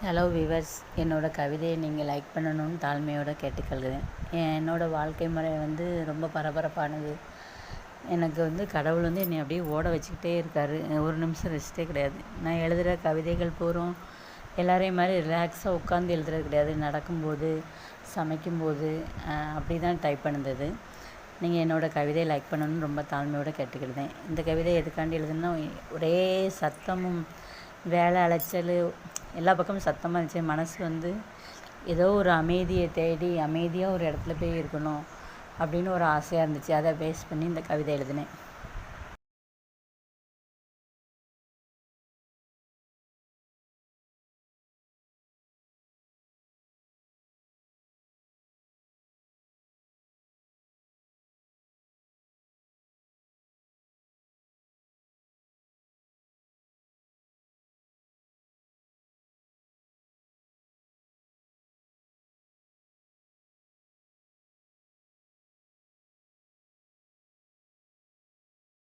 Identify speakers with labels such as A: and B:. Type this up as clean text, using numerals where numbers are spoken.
A: Hello viewers, என்னோடய கவிதையை நீங்கள் லைக் பண்ணணும்னு தாழ்மையோடு கேட்டுக்கொள்கிறேன். என்னோடய வாழ்க்கை முறை ரொம்ப பரபரப்பானது. எனக்கு கடவுள் என்னை அப்படியே ஓட வச்சுக்கிட்டே இருக்கார். ஒரு நிமிஷம் ரெஸ்ட்டே கிடையாது. நான் எழுதுகிற கவிதைகள் பூரம் எல்லாரையும் மாதிரி ரிலாக்ஸாக உட்காந்து எழுதுறது கிடையாது. நடக்கும்போது, சமைக்கும்போது அப்படி தான் டைப் பண்ணுறது. நீங்கள் என்னோடய கவிதையை லைக் பண்ணணும்னு ரொம்ப தாழ்மையோடு கேட்டுக்கிடுதேன். இந்த கவிதை எதுக்காண்டி எழுதுனா, ஒரே சத்தமும் வேலை அலைச்சல் எல்லா பக்கமும் சத்தமாக இருந்துச்சு. மனசு ஏதோ ஒரு அமைதியை தேடி அமைதியாக ஒரு இடத்துல போய் இருக்கணும் அப்படின்னு ஒரு ஆசையாக இருந்துச்சு. அதை பேஸ் பண்ணி இந்த கவிதை எழுதினேன்.